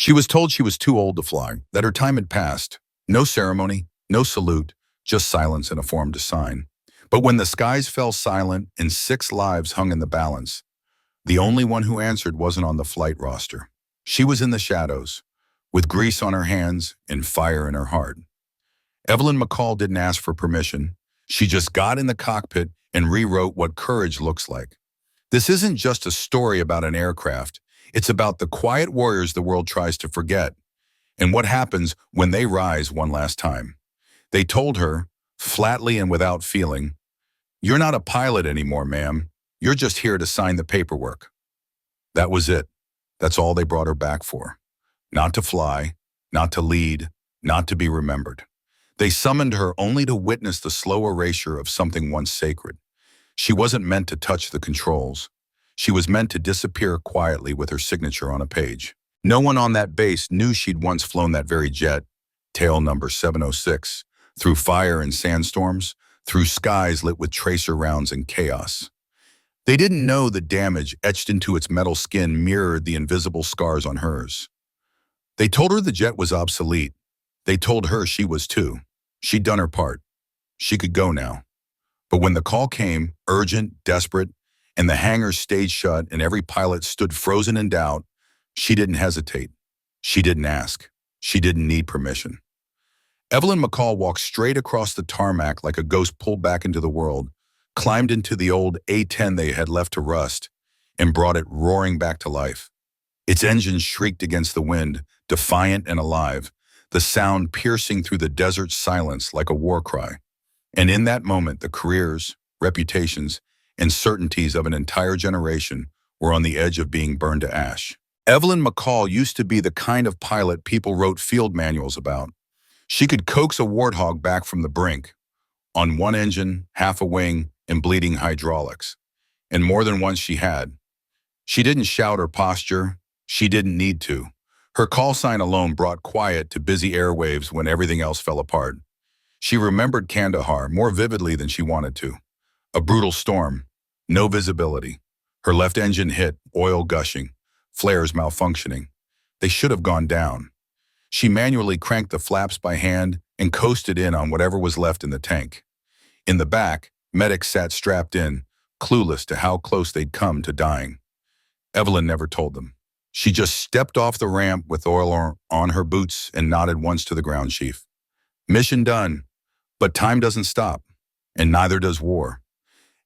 She was told she was too old to fly, that her time had passed. No ceremony, no salute, just silence and a form to sign. But when the skies fell silent and 6 lives hung in the balance, the only one who answered wasn't on the flight roster. She was in the shadows, with grease on her hands and fire in her heart. Evelyn McCall didn't ask for permission. She just got in the cockpit and rewrote what courage looks like. This isn't just a story about an aircraft. It's about the quiet warriors the world tries to forget, and what happens when they rise one last time. They told her, flatly and without feeling, "You're not a pilot anymore, ma'am. You're just here to sign the paperwork." That was it. That's all they brought her back for. Not to fly, not to lead, not to be remembered. They summoned her only to witness the slow erasure of something once sacred. She wasn't meant to touch the controls. She was meant to disappear quietly with her signature on a page. No one on that base knew she'd once flown that very jet, tail number 706, through fire and sandstorms, through skies lit with tracer rounds and chaos. They didn't know the damage etched into its metal skin mirrored the invisible scars on hers. They told her the jet was obsolete. They told her she was too. She'd done her part. She could go now. But when the call came, urgent, desperate, and the hangar stayed shut and every pilot stood frozen in doubt, she didn't hesitate. She didn't ask. She didn't need permission. Evelyn McCall walked straight across the tarmac like a ghost pulled back into the world, climbed into the old A-10 they had left to rust, and brought it roaring back to life. Its engines shrieked against the wind, defiant and alive, the sound piercing through the desert silence like a war cry. And in that moment, the careers, reputations, and certainties of an entire generation were on the edge of being burned to ash. Evelyn McCall used to be the kind of pilot people wrote field manuals about. She could coax a warthog back from the brink, on one engine, half a wing, and bleeding hydraulics. And more than once she had. She didn't shout or posture. She didn't need to. Her call sign alone brought quiet to busy airwaves when everything else fell apart. She remembered Kandahar more vividly than she wanted to. A brutal storm, no visibility. Her left engine hit, oil gushing, flares malfunctioning. They should have gone down. She manually cranked the flaps by hand and coasted in on whatever was left in the tank. In the back, medics sat strapped in, clueless to how close they'd come to dying. Evelyn never told them. She just stepped off the ramp with oil on her boots and nodded once to the ground chief. Mission done, but time doesn't stop, and neither does war.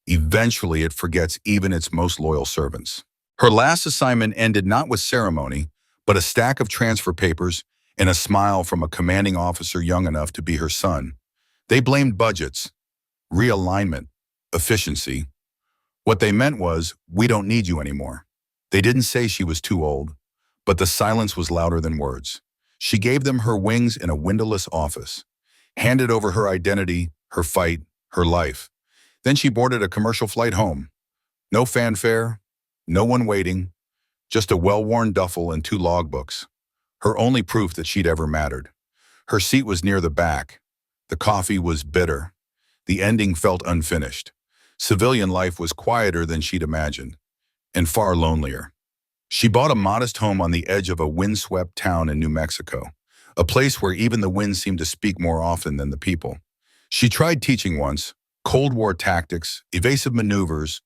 Eventually, it forgets even its most loyal servants. Her last assignment ended not with ceremony, but a stack of transfer papers and a smile from a commanding officer young enough to be her son. They blamed budgets, realignment, efficiency. What they meant was, we don't need you anymore. They didn't say she was too old, but the silence was louder than words. She gave them her wings in a windowless office, handed over her identity, her fight, her life. Then she boarded a commercial flight home. No fanfare, no one waiting, just a well-worn duffel and 2 logbooks. Her only proof that she'd ever mattered. Her seat was near the back. The coffee was bitter. The ending felt unfinished. Civilian life was quieter than she'd imagined, and far lonelier. She bought a modest home on the edge of a windswept town in New Mexico, a place where even the wind seemed to speak more often than the people. She tried teaching once, Cold War tactics, evasive maneuvers,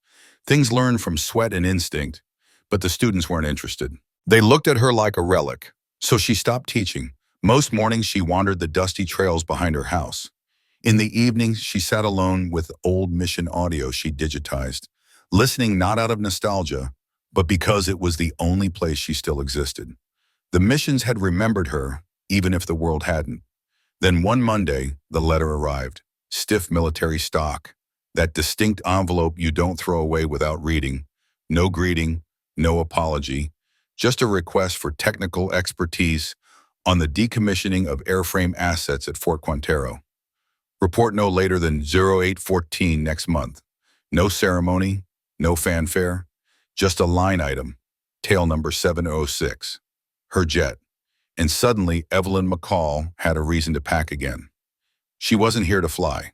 things learned from sweat and instinct, but the students weren't interested. They looked at her like a relic, so she stopped teaching. Most mornings she wandered the dusty trails behind her house. In the evenings, she sat alone with old mission audio she digitized, listening not out of nostalgia, but because it was the only place she still existed. The missions had remembered her, even if the world hadn't. Then one Monday, the letter arrived. Stiff military stock, that distinct envelope you don't throw away without reading. No greeting, no apology, just a request for technical expertise on the decommissioning of airframe assets at Fort Quintero. Report no later than 0814 next month. No ceremony, no fanfare, just a line item, tail number 706, her jet. And suddenly, Evelyn McCall had a reason to pack again. She wasn't here to fly,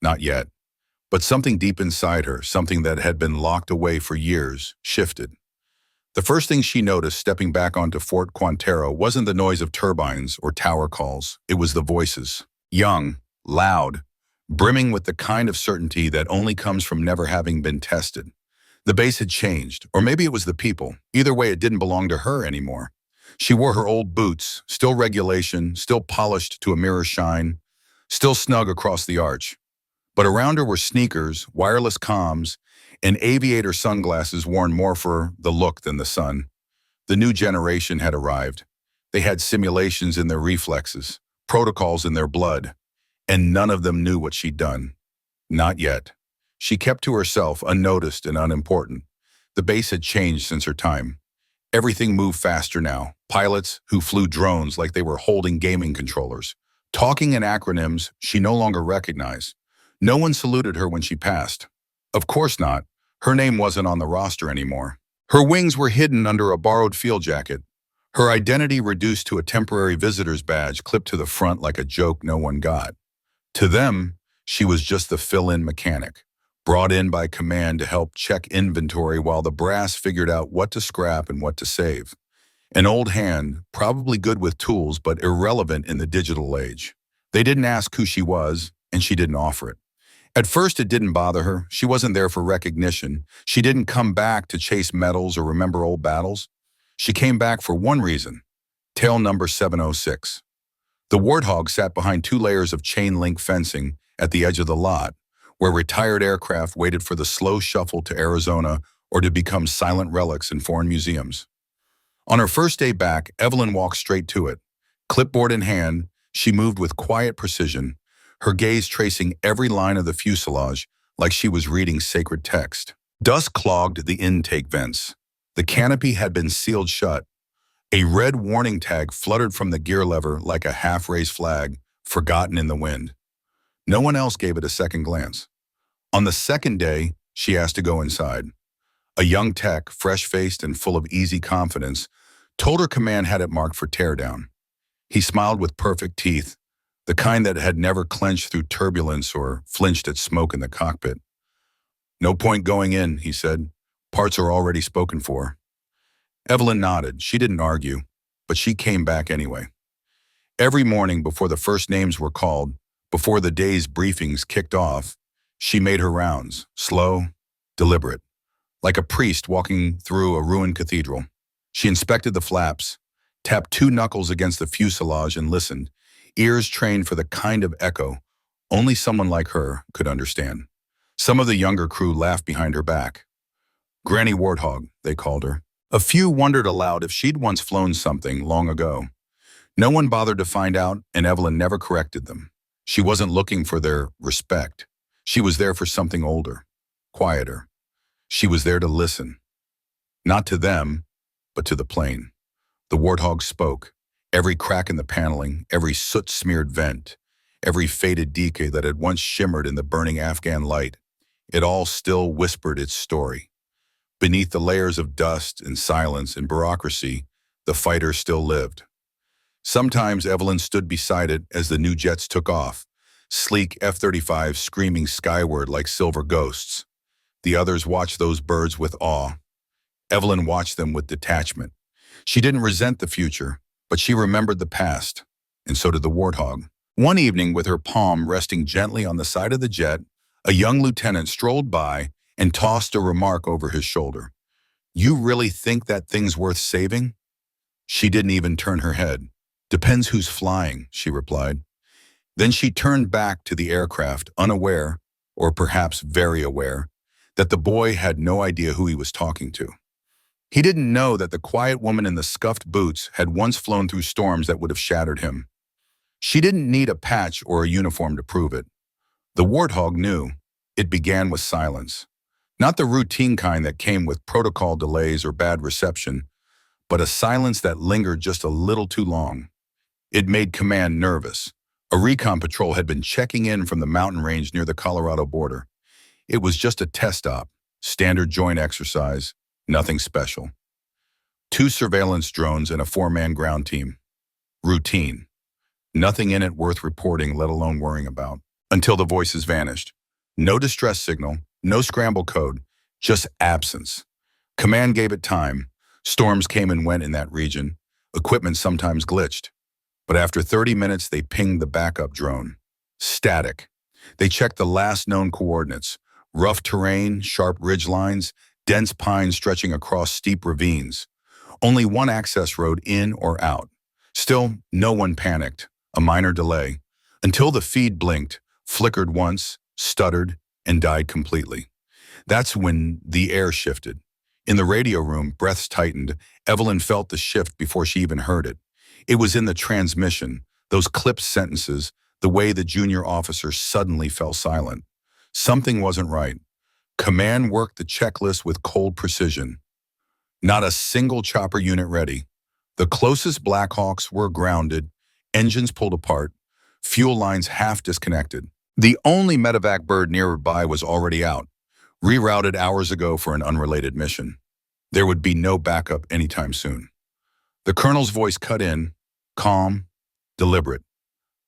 not yet, but something deep inside her, something that had been locked away for years, shifted. The first thing she noticed stepping back onto Fort Quintero wasn't the noise of turbines or tower calls. It was the voices. Young, loud, brimming with the kind of certainty that only comes from never having been tested. The base had changed, or maybe it was the people. Either way, it didn't belong to her anymore. She wore her old boots, still regulation, still polished to a mirror shine, still snug across the arch. But around her were sneakers, wireless comms, and aviator sunglasses worn more for the look than the sun. The new generation had arrived. They had simulations in their reflexes, protocols in their blood, and none of them knew what she'd done. Not yet. She kept to herself, unnoticed and unimportant. The base had changed since her time. Everything moved faster now. Pilots who flew drones like they were holding gaming controllers. Talking in acronyms she no longer recognized. No one saluted her when she passed. Of course not. Her name wasn't on the roster anymore. Her wings were hidden under a borrowed field jacket. Her identity reduced to a temporary visitor's badge clipped to the front like a joke no one got. To them, she was just the fill-in mechanic, brought in by command to help check inventory while the brass figured out what to scrap and what to save. An old hand, probably good with tools but irrelevant in the digital age. They didn't ask who she was, and she didn't offer it. At first, it didn't bother her. She wasn't there for recognition. She didn't come back to chase medals or remember old battles. She came back for one reason: tail number 706. The Warthog sat behind 2 layers of chain-link fencing at the edge of the lot, where retired aircraft waited for the slow shuffle to Arizona or to become silent relics in foreign museums. On her first day back, Evelyn walked straight to it. Clipboard in hand, she moved with quiet precision, her gaze tracing every line of the fuselage like she was reading sacred text. Dust clogged the intake vents. The canopy had been sealed shut. A red warning tag fluttered from the gear lever like a half-raised flag, forgotten in the wind. No one else gave it a second glance. On the second day, she asked to go inside. A young tech, fresh-faced and full of easy confidence, told her command had it marked for teardown. He smiled with perfect teeth, the kind that had never clenched through turbulence or flinched at smoke in the cockpit. "No point going in," he said. "Parts are already spoken for." Evelyn nodded. She didn't argue, but she came back anyway. Every morning before the first names were called, before the day's briefings kicked off, she made her rounds, slow, deliberate, like a priest walking through a ruined cathedral. She inspected the flaps, tapped 2 knuckles against the fuselage and listened, ears trained for the kind of echo only someone like her could understand. Some of the younger crew laughed behind her back. Granny Warthog, they called her. A few wondered aloud if she'd once flown something long ago. No one bothered to find out, and Evelyn never corrected them. She wasn't looking for their respect. She was there for something older, quieter. She was there to listen. Not to them, but to the plane. The Warthog spoke. Every crack in the paneling, every soot-smeared vent, every faded decay that had once shimmered in the burning Afghan light, it all still whispered its story. Beneath the layers of dust and silence and bureaucracy, the fighter still lived. Sometimes Evelyn stood beside it as the new jets took off, sleek F-35s screaming skyward like silver ghosts. The others watched those birds with awe. Evelyn watched them with detachment. She didn't resent the future, but she remembered the past, and so did the Warthog. One evening, with her palm resting gently on the side of the jet, a young lieutenant strolled by and tossed a remark over his shoulder. "You really think that thing's worth saving?" She didn't even turn her head. "Depends who's flying," she replied. Then she turned back to the aircraft, unaware, or perhaps very aware, that the boy had no idea who he was talking to. He didn't know that the quiet woman in the scuffed boots had once flown through storms that would have shattered him. She didn't need a patch or a uniform to prove it. The Warthog knew. It began with silence. Not the routine kind that came with protocol delays or bad reception, but a silence that lingered just a little too long. It made command nervous. A recon patrol had been checking in from the mountain range near the Colorado border. It was just a test op, standard joint exercise, nothing special. 2 surveillance drones and a 4-man ground team. Routine. Nothing in it worth reporting, let alone worrying about. Until the voices vanished. No distress signal, no scramble code, just absence. Command gave it time. Storms came and went in that region. Equipment sometimes glitched. But after 30 minutes, they pinged the backup drone. Static. They checked the last known coordinates. Rough terrain, sharp ridge lines, dense pines stretching across steep ravines. Only one access road in or out. Still, no one panicked. A minor delay. Until the feed blinked, flickered once, stuttered, and died completely. That's when the air shifted. In the radio room, breaths tightened. Evelyn felt the shift before she even heard it. It was in the transmission, those clipped sentences, the way the junior officer suddenly fell silent. Something wasn't right. Command worked the checklist with cold precision. Not a single chopper unit ready. The closest Blackhawks were grounded, engines pulled apart, fuel lines half disconnected. The only medevac bird nearby was already out, rerouted hours ago for an unrelated mission. There would be no backup anytime soon. The colonel's voice cut in, calm, deliberate.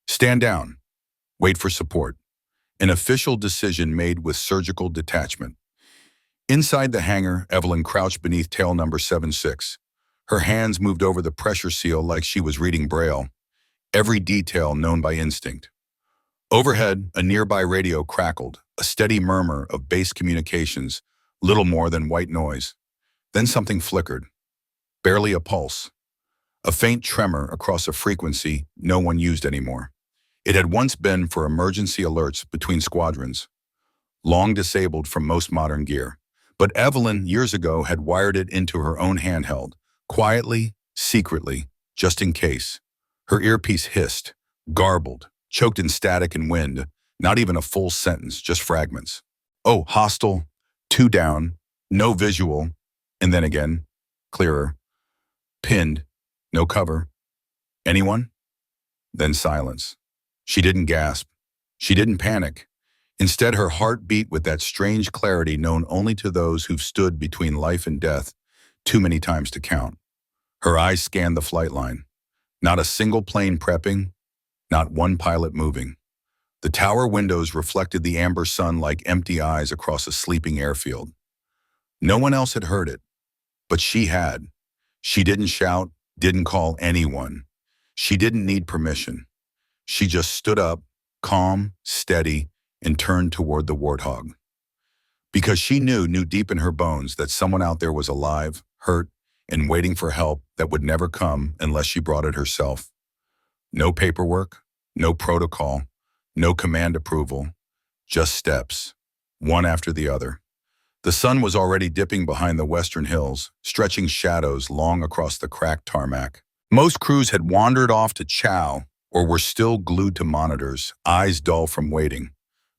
Stand down. Wait for support. An official decision made with surgical detachment. Inside the hangar, Evelyn crouched beneath tail number 76. Her hands moved over the pressure seal like she was reading Braille, every detail known by instinct. Overhead, a nearby radio crackled, a steady murmur of base communications, little more than white noise. Then something flickered, barely a pulse, a faint tremor across a frequency no one used anymore. It had once been for emergency alerts between squadrons, long disabled from most modern gear. But Evelyn, years ago, had wired it into her own handheld, quietly, secretly, just in case. Her earpiece hissed, garbled, choked in static and wind, not even a full sentence, just fragments. Oh, hostile, 2 down, no visual, and then again, clearer. Pinned, no cover. Anyone? Then silence. She didn't gasp. She didn't panic. Instead, her heart beat with that strange clarity known only to those who've stood between life and death too many times to count. Her eyes scanned the flight line. Not a single plane prepping, not one pilot moving. The tower windows reflected the amber sun like empty eyes across a sleeping airfield. No one else had heard it, but she had. She didn't shout, didn't call anyone. She didn't need permission. She just stood up, calm, steady, and turned toward the warthog. Because she knew deep in her bones that someone out there was alive, hurt, and waiting for help that would never come unless she brought it herself. No paperwork, no protocol, no command approval, just steps, one after the other. The sun was already dipping behind the western hills, stretching shadows long across the cracked tarmac. Most crews had wandered off to chow or were still glued to monitors, eyes dull from waiting.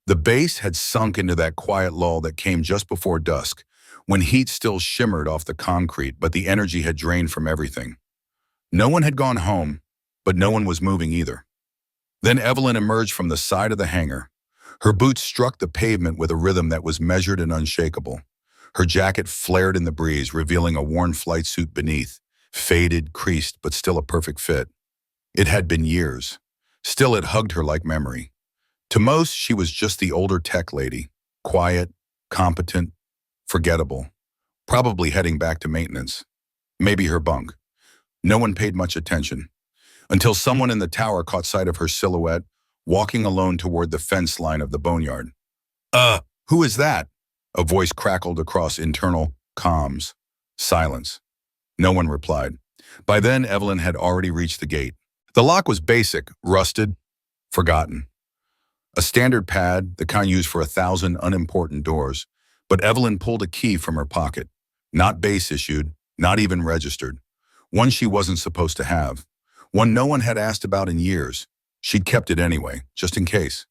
The base had sunk into that quiet lull that came just before dusk, when heat still shimmered off the concrete, but the energy had drained from everything. No one had gone home, but no one was moving either. Then Evelyn emerged from the side of the hangar. Her boots struck the pavement with a rhythm that was measured and unshakable. Her jacket flared in the breeze, revealing a worn flight suit beneath, faded, creased, but still a perfect fit. It had been years. Still, it hugged her like memory. To most, she was just the older tech lady, quiet, competent, forgettable, probably heading back to maintenance. Maybe her bunk. No one paid much attention, until someone in the tower caught sight of her silhouette, walking alone toward the fence line of the boneyard. Who is that?" A voice crackled across internal comms. Silence. No one replied. By then, Evelyn had already reached the gate. The lock was basic, rusted, forgotten. A standard pad, the kind used for 1,000 unimportant doors, but Evelyn pulled a key from her pocket. Not base issued, not even registered. One she wasn't supposed to have. One no one had asked about in years. She'd kept it anyway, just in case.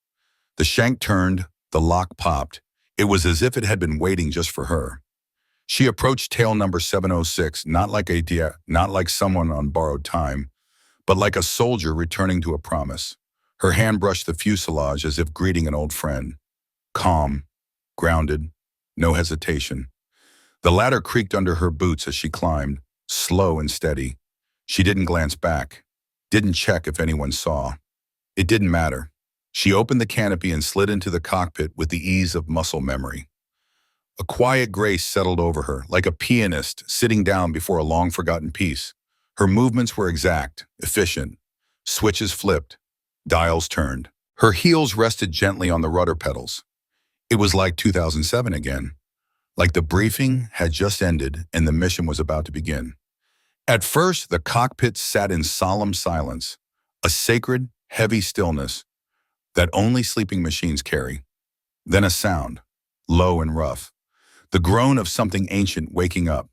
The shank turned, the lock popped. It was as if it had been waiting just for her. She approached tail number 706, not like someone on borrowed time, but like a soldier returning to a promise. Her hand brushed the fuselage as if greeting an old friend. Calm, grounded, no hesitation. The ladder creaked under her boots as she climbed, slow and steady. She didn't glance back, didn't check if anyone saw. It didn't matter. She opened the canopy and slid into the cockpit with the ease of muscle memory. A quiet grace settled over her, like a pianist sitting down before a long-forgotten piece. Her movements were exact, efficient. Switches flipped, dials turned. Her heels rested gently on the rudder pedals. It was like 2007 again, like the briefing had just ended and the mission was about to begin. At first, the cockpit sat in solemn silence, a sacred, heavy stillness that only sleeping machines carry. Then a sound, low and rough, the groan of something ancient waking up.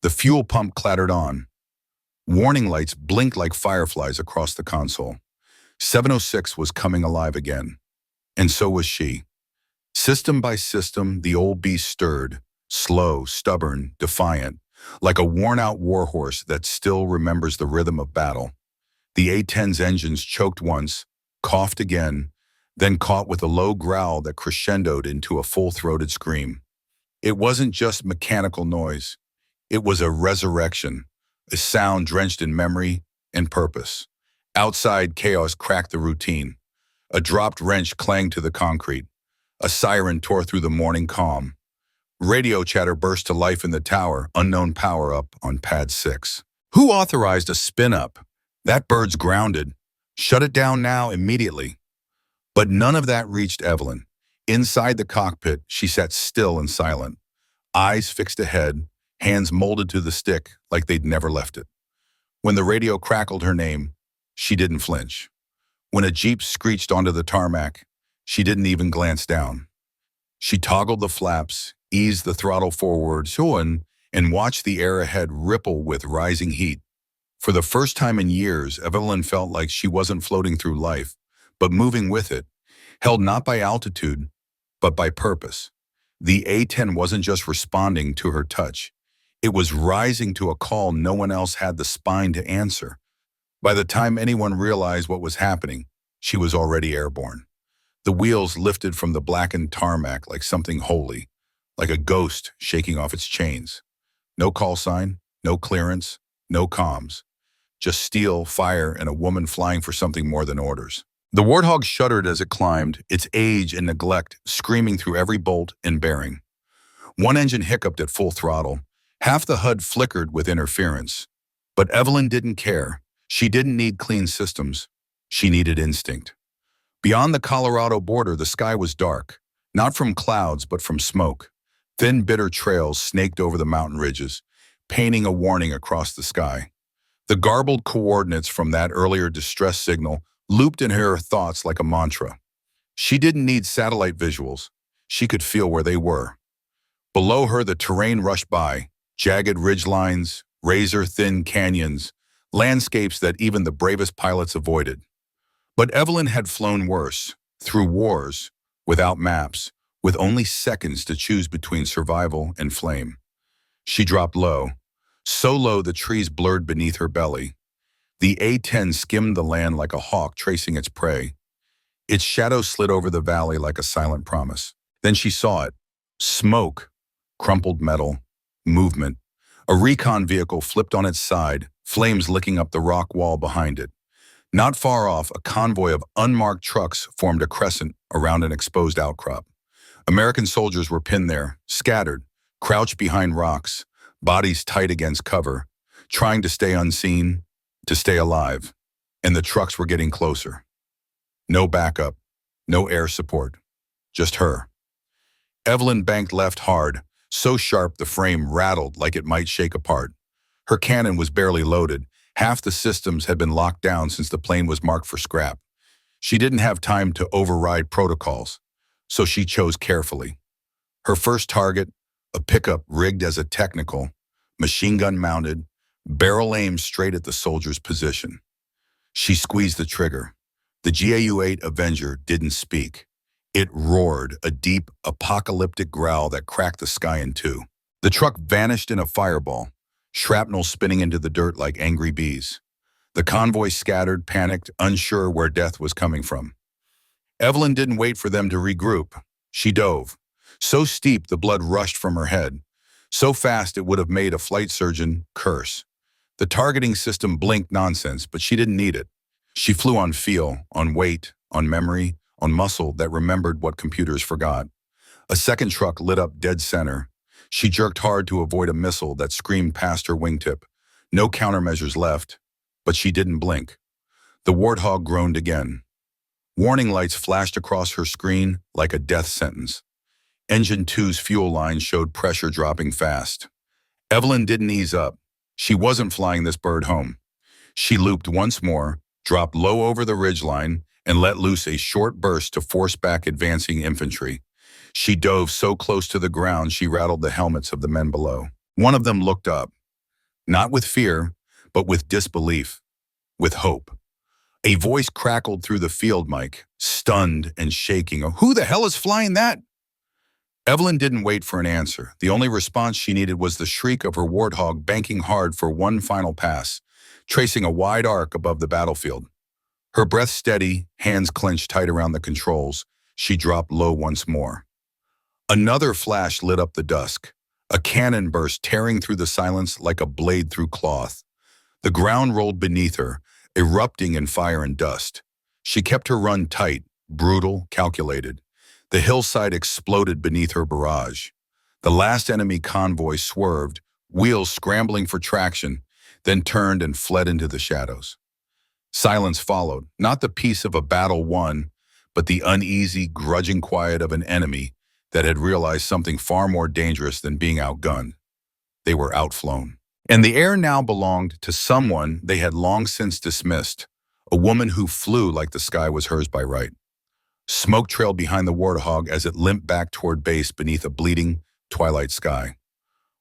The fuel pump clattered on. Warning lights blinked like fireflies across the console. 706 was coming alive again. And so was she. System by system, the old beast stirred, slow, stubborn, defiant, like a worn-out warhorse that still remembers the rhythm of battle. The A-10's engines choked once, coughed again, then caught with a low growl that crescendoed into a full-throated scream. It wasn't just mechanical noise. It was a resurrection, a sound drenched in memory and purpose. Outside, chaos cracked the routine. A dropped wrench clanged to the concrete. A siren tore through the morning calm. Radio chatter burst to life in the tower, unknown power-up on pad 6. Who authorized a spin-up? That bird's grounded. Shut it down now, immediately. But none of that reached Evelyn. Inside the cockpit, she sat still and silent, eyes fixed ahead, hands molded to the stick like they'd never left it. When the radio crackled her name, she didn't flinch. When a Jeep screeched onto the tarmac, she didn't even glance down. She toggled the flaps, eased the throttle forward, and watched the air ahead ripple with rising heat. For the first time in years, Evelyn felt like she wasn't floating through life, but moving with it, held not by altitude, but by purpose. The A-10 wasn't just responding to her touch. It was rising to a call no one else had the spine to answer. By the time anyone realized what was happening, she was already airborne. The wheels lifted from the blackened tarmac like something holy, like a ghost shaking off its chains. No call sign, no clearance, no comms. Just steel, fire, and a woman flying for something more than orders. The Warthog shuddered as it climbed, its age and neglect screaming through every bolt and bearing. One engine hiccuped at full throttle. Half the HUD flickered with interference. But Evelyn didn't care. She didn't need clean systems. She needed instinct. Beyond the Colorado border, the sky was dark, not from clouds, but from smoke. Thin, bitter trails snaked over the mountain ridges, painting a warning across the sky. The garbled coordinates from that earlier distress signal looped in her thoughts like a mantra. She didn't need satellite visuals. She could feel where they were. Below her, the terrain rushed by, jagged ridgelines, razor-thin canyons, landscapes that even the bravest pilots avoided. But Evelyn had flown worse, through wars, without maps, with only seconds to choose between survival and flame. She dropped low, so low the trees blurred beneath her belly. The A-10 skimmed the land like a hawk tracing its prey. Its shadow slid over the valley like a silent promise. Then she saw it. Smoke, crumpled metal, movement. A recon vehicle flipped on its side, flames licking up the rock wall behind it. Not far off, a convoy of unmarked trucks formed a crescent around an exposed outcrop. American soldiers were pinned there, scattered, crouched behind rocks, bodies tight against cover, trying to stay unseen, to stay alive. And the trucks were getting closer. No backup, no air support, just her. Evelyn banked left hard, so sharp the frame rattled like it might shake apart. Her cannon was barely loaded. Half the systems had been locked down since the plane was marked for scrap. She didn't have time to override protocols, so she chose carefully. Her first target, a pickup rigged as a technical, machine gun mounted, barrel aimed straight at the soldier's position. She squeezed the trigger. The GAU-8 Avenger didn't speak. It roared, a deep, apocalyptic growl that cracked the sky in two. The truck vanished in a fireball, shrapnel spinning into the dirt like angry bees. The convoy scattered, panicked, unsure where death was coming from. Evelyn didn't wait for them to regroup. She dove. So steep the blood rushed from her head. So fast it would have made a flight surgeon curse. The targeting system blinked nonsense, but she didn't need it. She flew on feel, on weight, on memory, on muscle that remembered what computers forgot. A second truck lit up dead center. She jerked hard to avoid a missile that screamed past her wingtip. No countermeasures left, but she didn't blink. The warthog groaned again. Warning lights flashed across her screen like a death sentence. Engine 2's fuel line showed pressure dropping fast. Evelyn didn't ease up. She wasn't flying this bird home. She looped once more, dropped low over the ridgeline, and let loose a short burst to force back advancing infantry. She dove so close to the ground she rattled the helmets of the men below. One of them looked up, not with fear, but with disbelief, with hope. A voice crackled through the field mic, stunned and shaking. "Who the hell is flying that?" Evelyn didn't wait for an answer. The only response she needed was the shriek of her warthog banking hard for one final pass, tracing a wide arc above the battlefield. Her breath steady, hands clenched tight around the controls, she dropped low once more. Another flash lit up the dusk. A cannon burst tearing through the silence like a blade through cloth. The ground rolled beneath her, erupting in fire and dust. She kept her run tight, brutal, calculated. The hillside exploded beneath her barrage. The last enemy convoy swerved, wheels scrambling for traction, then turned and fled into the shadows. Silence followed, not the peace of a battle won, but the uneasy, grudging quiet of an enemy that had realized something far more dangerous than being outgunned. They were outflown. And the air now belonged to someone they had long since dismissed, a woman who flew like the sky was hers by right. Smoke trailed behind the warthog as it limped back toward base beneath a bleeding, twilight sky.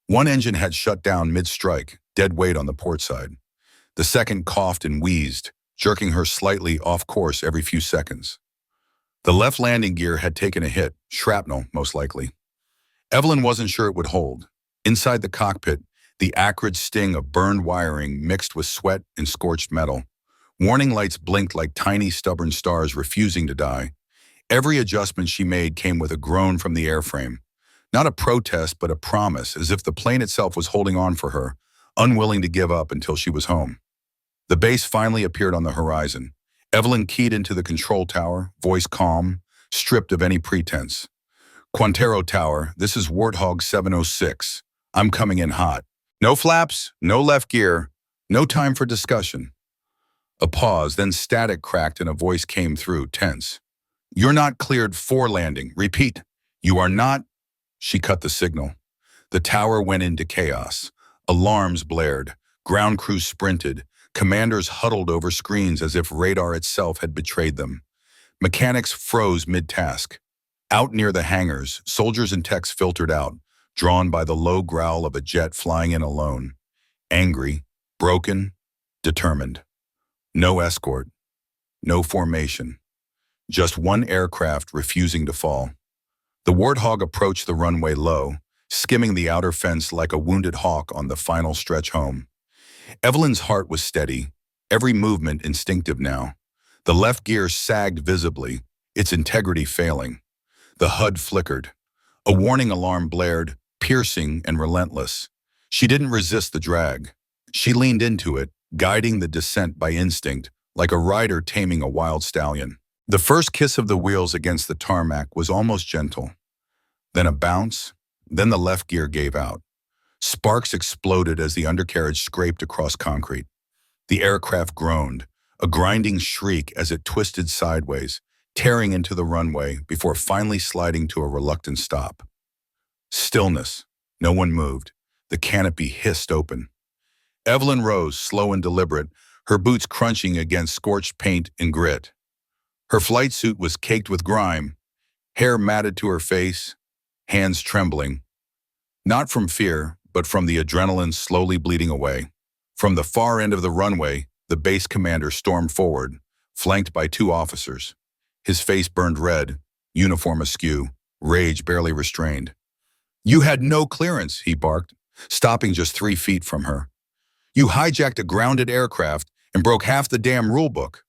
One engine had shut down mid-strike, dead weight on the port side. The second coughed and wheezed, jerking her slightly off course every few seconds. The left landing gear had taken a hit, shrapnel most likely. Evelyn wasn't sure it would hold. Inside the cockpit, the acrid sting of burned wiring mixed with sweat and scorched metal. Warning lights blinked like tiny stubborn stars refusing to die. Every adjustment she made came with a groan from the airframe. Not a protest, but a promise, as if the plane itself was holding on for her, unwilling to give up until she was home. The base finally appeared on the horizon. Evelyn keyed into the control tower, voice calm, stripped of any pretense. "Quintero Tower, this is Warthog 706. I'm coming in hot. No flaps, no left gear, no time for discussion." A pause, then static cracked and a voice came through, tense. "You're not cleared for landing. Repeat, you are not." She cut the signal. The tower went into chaos. Alarms blared. Ground crews sprinted. Commanders huddled over screens as if radar itself had betrayed them. Mechanics froze mid-task. Out near the hangars, soldiers and techs filtered out, drawn by the low growl of a jet flying in alone. Angry, broken, determined. No escort. No formation. Just one aircraft refusing to fall. The warthog approached the runway low, skimming the outer fence like a wounded hawk on the final stretch home. Evelyn's heart was steady, every movement instinctive now. The left gear sagged visibly, its integrity failing. The HUD flickered. A warning alarm blared, piercing and relentless. She didn't resist the drag. She leaned into it, guiding the descent by instinct, like a rider taming a wild stallion. The first kiss of the wheels against the tarmac was almost gentle. Then a bounce, then the left gear gave out. Sparks exploded as the undercarriage scraped across concrete. The aircraft groaned, a grinding shriek as it twisted sideways, tearing into the runway before finally sliding to a reluctant stop. Stillness. No one moved. The canopy hissed open. Evelyn rose, slow and deliberate, her boots crunching against scorched paint and grit. Her flight suit was caked with grime, hair matted to her face, hands trembling. Not from fear, but from the adrenaline slowly bleeding away. From the far end of the runway, the base commander stormed forward, flanked by two officers. His face burned red, uniform askew, rage barely restrained. "You had no clearance," he barked, stopping just 3 feet from her. "You hijacked a grounded aircraft and broke half the damn rule book."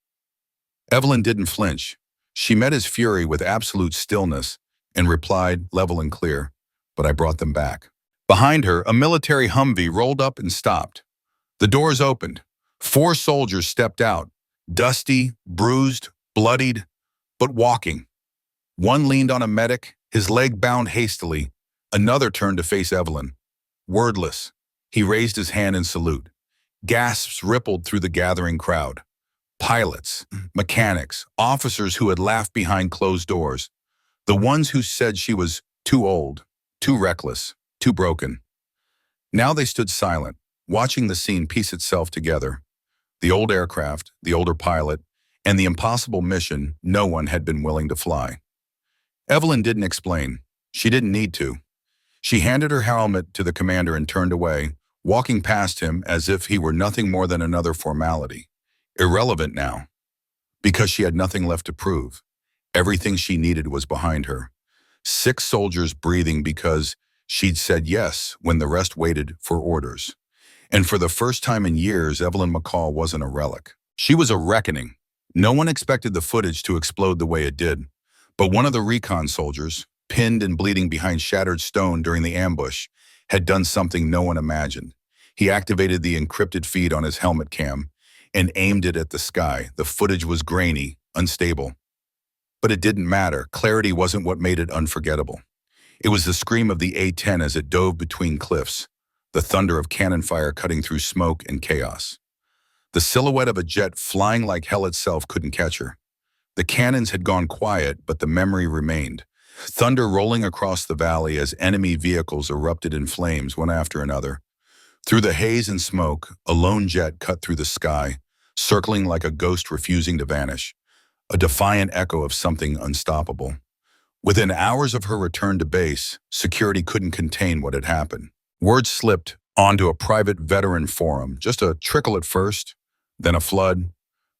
Evelyn didn't flinch. She met his fury with absolute stillness and replied, level and clear, "But I brought them back." Behind her, a military Humvee rolled up and stopped. The doors opened. 4 soldiers stepped out, dusty, bruised, bloodied, but walking. One leaned on a medic, His leg bound hastily. Another turned to face Evelyn. Wordless, he raised his hand in salute. Gasps rippled through the gathering crowd. Pilots, mechanics, officers who had laughed behind closed doors. The ones who said she was too old, too reckless, too broken. Now they stood silent, watching the scene piece itself together. The old aircraft, the older pilot, and the impossible mission no one had been willing to fly. Evelyn didn't explain. She didn't need to. She handed her helmet to the commander and turned away, walking past him as if he were nothing more than another formality. Irrelevant now, because she had nothing left to prove. Everything she needed was behind her. 6 soldiers breathing because she'd said yes when the rest waited for orders. And for the first time in years, Evelyn McCall wasn't a relic. She was a reckoning. No one expected the footage to explode the way it did. But one of the recon soldiers, pinned and bleeding behind shattered stone during the ambush, had done something no one imagined. He activated the encrypted feed on his helmet cam and aimed it at the sky. The footage was grainy, unstable. But it didn't matter. Clarity wasn't what made it unforgettable. It was the scream of the A-10 as it dove between cliffs, the thunder of cannon fire cutting through smoke and chaos. The silhouette of a jet flying like hell itself couldn't catch her. The cannons had gone quiet, but the memory remained. Thunder rolling across the valley as enemy vehicles erupted in flames one after another. Through the haze and smoke, a lone jet cut through the sky, circling like a ghost refusing to vanish, a defiant echo of something unstoppable. Within hours of her return to base, security couldn't contain what had happened. Word slipped onto a private veteran forum, just a trickle at first, then a flood.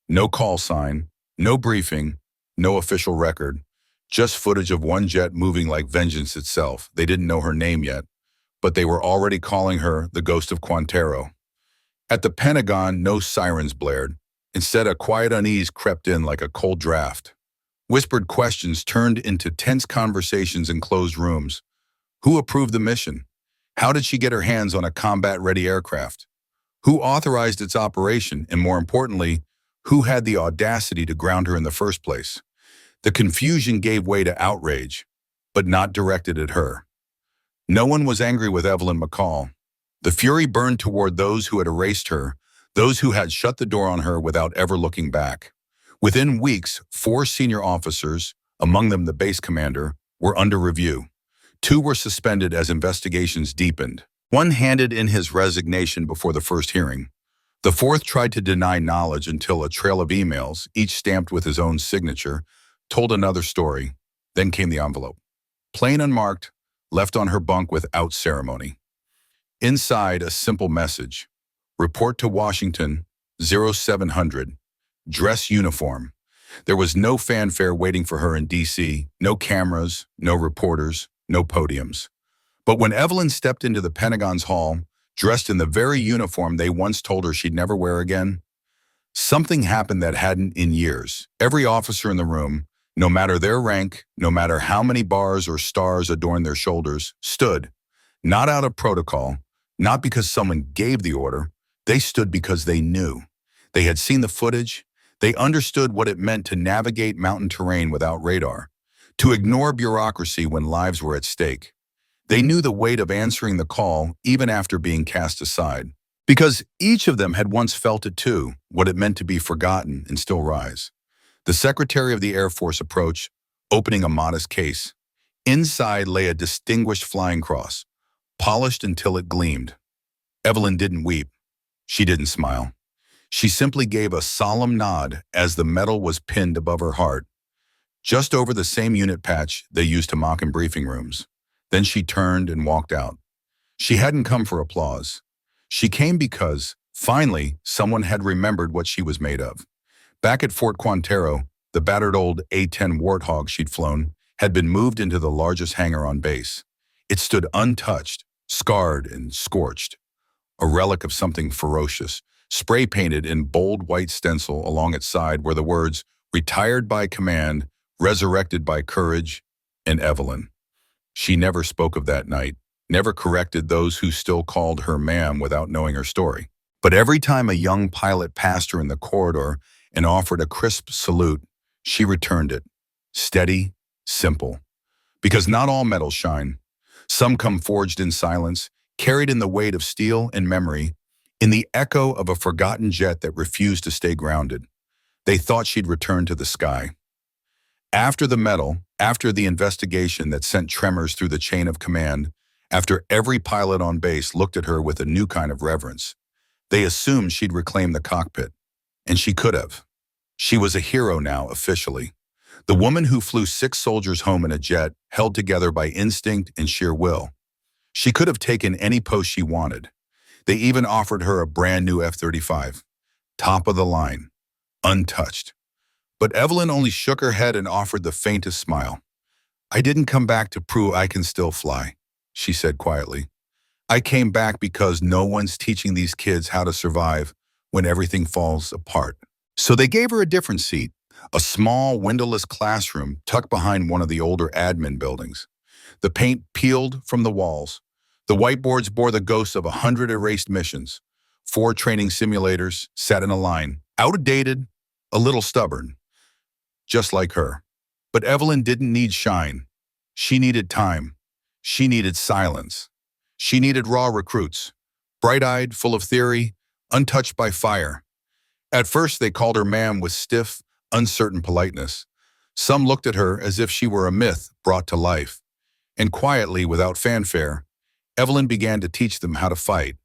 No call sign, no briefing, no official record, just footage of one jet moving like vengeance itself. They didn't know her name yet, but they were already calling her the Ghost of Quintero. At the Pentagon, no sirens blared. Instead, a quiet unease crept in like a cold draft. Whispered questions turned into tense conversations in closed rooms. Who approved the mission? How did she get her hands on a combat-ready aircraft? Who authorized its operation? And more importantly, who had the audacity to ground her in the first place? The confusion gave way to outrage, but not directed at her. No one was angry with Evelyn McCall. The fury burned toward those who had erased her, those who had shut the door on her without ever looking back. Within weeks, 4 senior officers, among them the base commander, were under review. 2 were suspended as investigations deepened. 1 handed in his resignation before the first hearing. The 4th tried to deny knowledge until a trail of emails, each stamped with his own signature, told another story. Then came the envelope. Plain unmarked, left on her bunk without ceremony. Inside, a simple message. Report to Washington, 0700. Dress uniform. There was no fanfare waiting for her in D.C., no cameras, no reporters, no podiums. But when Evelyn stepped into the Pentagon's hall, dressed in the very uniform they once told her she'd never wear again, something happened that hadn't in years. Every officer in the room, no matter their rank, no matter how many bars or stars adorned their shoulders, stood, not out of protocol, not because someone gave the order, they stood because they knew. They had seen the footage. They understood what it meant to navigate mountain terrain without radar, to ignore bureaucracy when lives were at stake. They knew the weight of answering the call even after being cast aside, because each of them had once felt it too, what it meant to be forgotten and still rise. The Secretary of the Air Force approached, opening a modest case. Inside lay a distinguished flying cross, polished until it gleamed. Evelyn didn't weep. She didn't smile. She simply gave a solemn nod as the medal was pinned above her heart, just over the same unit patch they used to mock in briefing rooms. Then she turned and walked out. She hadn't come for applause. She came because, finally, someone had remembered what she was made of. Back at Fort Quintero, the battered old A-10 Warthog she'd flown had been moved into the largest hangar on base. It stood untouched, scarred and scorched, a relic of something ferocious. Spray-painted in bold white stencil along its side were the words, "Retired by command, resurrected by courage," and Evelyn. She never spoke of that night, never corrected those who still called her ma'am without knowing her story. But every time a young pilot passed her in the corridor and offered a crisp salute, she returned it, steady, simple. Because not all metals shine. Some come forged in silence, carried in the weight of steel and memory, in the echo of a forgotten jet that refused to stay grounded. They thought she'd return to the sky. After the medal, after the investigation that sent tremors through the chain of command, after every pilot on base looked at her with a new kind of reverence, they assumed she'd reclaim the cockpit. And she could have. She was a hero now, officially. The woman who flew 6 soldiers home in a jet, held together by instinct and sheer will. She could have taken any post she wanted. They even offered her a brand new F-35, top of the line, untouched. But Evelyn only shook her head and offered the faintest smile. "I didn't come back to prove I can still fly," she said quietly. "I came back because no one's teaching these kids how to survive when everything falls apart." So they gave her a different seat, a small, windowless classroom tucked behind one of the older admin buildings. The paint peeled from the walls. The whiteboards bore the ghosts of 100 erased missions. 4 training simulators sat in a line, outdated, a little stubborn, just like her. But Evelyn didn't need shine. She needed time. She needed silence. She needed raw recruits, bright-eyed, full of theory, untouched by fire. At first, they called her ma'am with stiff, uncertain politeness. Some looked at her as if she were a myth brought to life. And quietly, without fanfare, Evelyn began to teach them how to fight,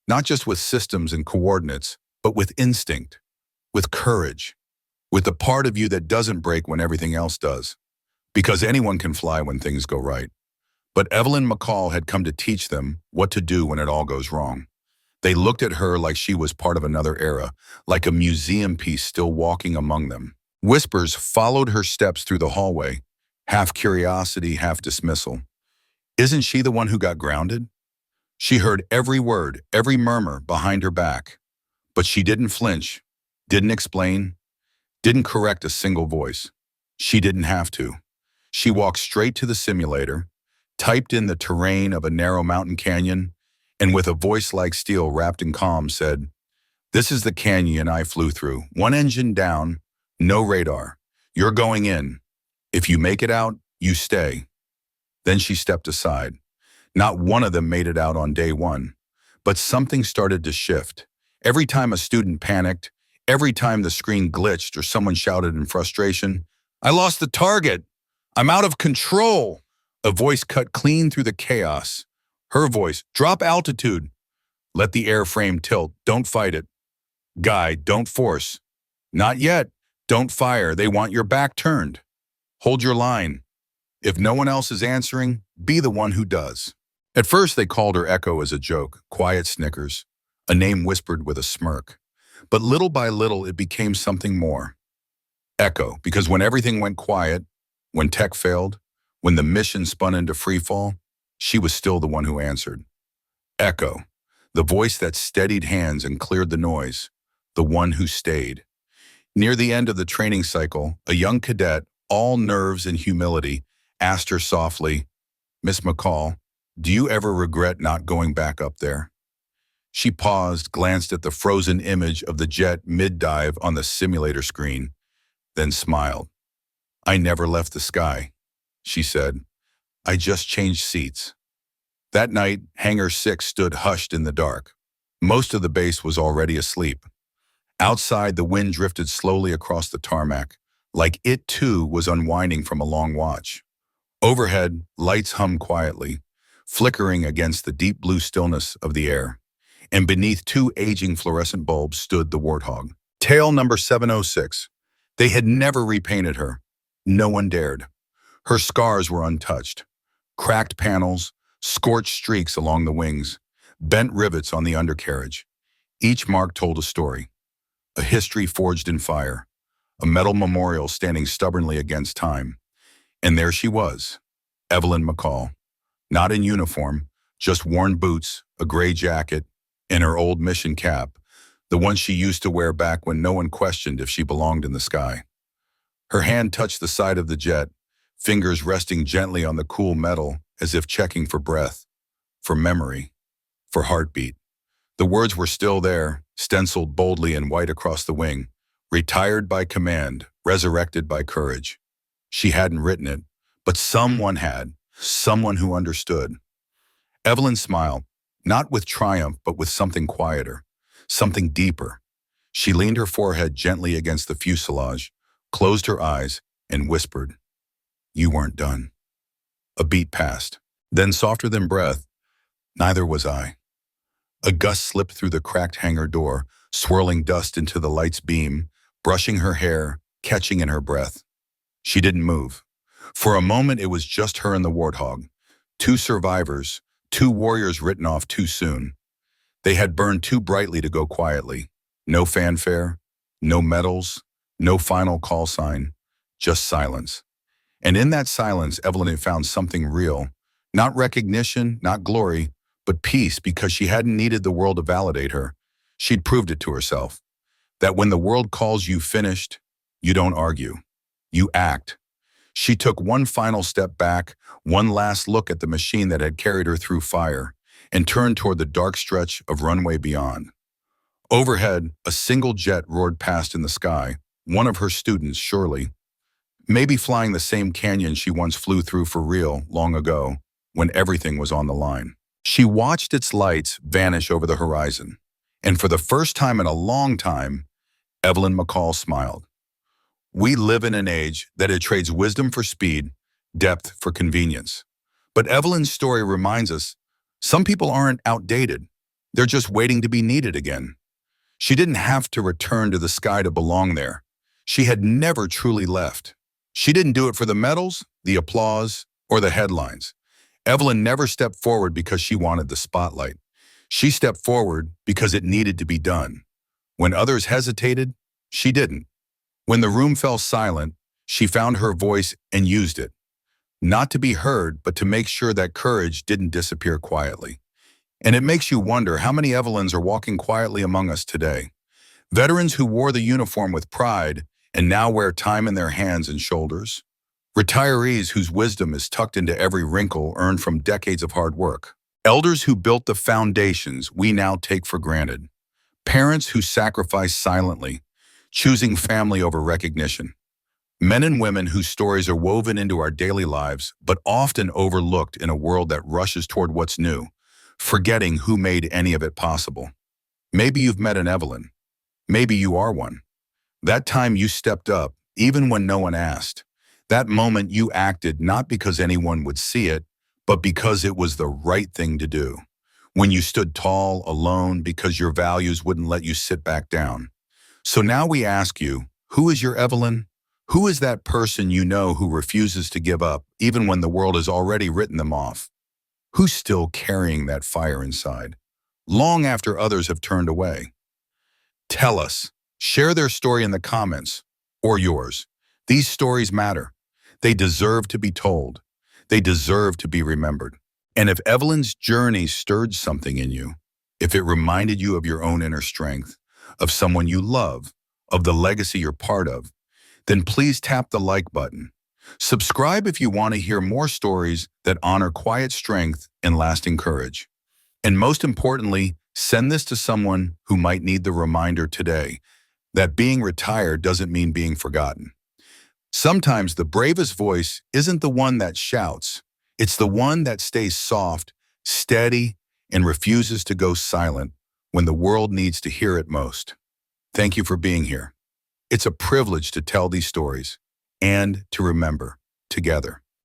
not just with systems and coordinates, but with instinct, with courage, with the part of you that doesn't break when everything else does. Because anyone can fly when things go right. But Evelyn McCall had come to teach them what to do when it all goes wrong. They looked at her like she was part of another era, like a museum piece still walking among them. Whispers followed her steps through the hallway, half curiosity, half dismissal. Isn't she the one who got grounded? She heard every word, every murmur behind her back. But she didn't flinch, didn't explain, didn't correct a single voice. She didn't have to. She walked straight to the simulator, typed in the terrain of a narrow mountain canyon, and with a voice like steel wrapped in calm said, "This is the canyon I flew through. 1 engine down, no radar. You're going in. If you make it out, you stay." Then she stepped aside. Not one of them made it out on day 1. But something started to shift. Every time a student panicked, every time the screen glitched or someone shouted in frustration, "I lost the target! I'm out of control!" A voice cut clean through the chaos. Her voice, "Drop altitude. Let the airframe tilt. Don't fight it. Guide, don't force. Not yet. Don't fire. They want your back turned. Hold your line. If no one else is answering, be the one who does." At first, they called her Echo as a joke, quiet snickers, a name whispered with a smirk. But little by little, it became something more. Echo, because when everything went quiet, when tech failed, when the mission spun into freefall, she was still the one who answered. Echo, the voice that steadied hands and cleared the noise, the one who stayed. Near the end of the training cycle, a young cadet, all nerves and humility, asked her softly, "Miss McCall, do you ever regret not going back up there?" She paused, glanced at the frozen image of the jet mid-dive on the simulator screen, then smiled. "I never left the sky," she said. "I just changed seats." That night, Hangar 6 stood hushed in the dark. Most of the base was already asleep. Outside, the wind drifted slowly across the tarmac, like it too was unwinding from a long watch. Overhead, lights hummed quietly, flickering against the deep blue stillness of the air. And beneath 2 aging fluorescent bulbs stood the Warthog. Tail number 706. They had never repainted her. No one dared. Her scars were untouched. Cracked panels, scorched streaks along the wings, bent rivets on the undercarriage. Each mark told a story. A history forged in fire. A metal memorial standing stubbornly against time. And there she was, Evelyn McCall. Not in uniform, just worn boots, a gray jacket, and her old mission cap, the one she used to wear back when no one questioned if she belonged in the sky. Her hand touched the side of the jet, fingers resting gently on the cool metal as if checking for breath, for memory, for heartbeat. The words were still there, stenciled boldly in white across the wing, retired by command, resurrected by courage. She hadn't written it, But someone had, someone who understood. Evelyn smiled, not with triumph, but with something quieter, something deeper. She leaned her forehead gently against the fuselage, closed her eyes, and whispered, "You weren't done." A beat passed. Then, softer than breath, "Neither was I." A gust slipped through the cracked hangar door, swirling dust into the light's beam, brushing her hair, catching in her breath. She didn't move. For a moment, it was just her and the warthog. Two survivors, two warriors written off too soon. They had burned too brightly to go quietly. No fanfare, no medals, no final call sign, just silence. And in that silence, Evelyn had found something real. Not recognition, not glory, but peace, because she hadn't needed the world to validate her. She'd proved it to herself. That when the world calls you finished, you don't argue. You act. She took one final step back, one last look at the machine that had carried her through fire, and turned toward the dark stretch of runway beyond. Overhead, a single jet roared past in the sky, one of her students, surely. Maybe flying the same canyon she once flew through for real long ago, when everything was on the line. She watched its lights vanish over the horizon, and for the first time in a long time, Evelyn McCall smiled. We live in an age that it trades wisdom for speed, depth for convenience. But Evelyn's story reminds us, some people aren't outdated. They're just waiting to be needed again. She didn't have to return to the sky to belong there. She had never truly left. She didn't do it for the medals, the applause, or the headlines. Evelyn never stepped forward because she wanted the spotlight. She stepped forward because it needed to be done. When others hesitated, she didn't. When the room fell silent, she found her voice and used it. Not to be heard, but to make sure that courage didn't disappear quietly. And it makes you wonder how many Evelyns are walking quietly among us today. Veterans who wore the uniform with pride and now wear time in their hands and shoulders. Retirees whose wisdom is tucked into every wrinkle earned from decades of hard work. Elders who built the foundations we now take for granted. Parents who sacrifice silently, choosing family over recognition. Men and women whose stories are woven into our daily lives, but often overlooked in a world that rushes toward what's new, forgetting who made any of it possible. Maybe you've met an Evelyn. Maybe you are one. That time you stepped up, even when no one asked. That moment you acted not because anyone would see it, but because it was the right thing to do. When you stood tall, alone, because your values wouldn't let you sit back down. So now we ask you, who is your Evelyn? Who is that person you know who refuses to give up, even when the world has already written them off? Who's still carrying that fire inside, long after others have turned away? Tell us. Share their story in the comments, or yours. These stories matter. They deserve to be told. They deserve to be remembered. And if Evelyn's journey stirred something in you, if it reminded you of your own inner strength, of someone you love, of the legacy you're part of, then please tap the like button. Subscribe if you want to hear more stories that honor quiet strength and lasting courage. And most importantly, send this to someone who might need the reminder today that being retired doesn't mean being forgotten. Sometimes the bravest voice isn't the one that shouts. It's the one that stays soft, steady, and refuses to go silent when the world needs to hear it most. Thank you for being here. It's a privilege to tell these stories and to remember together.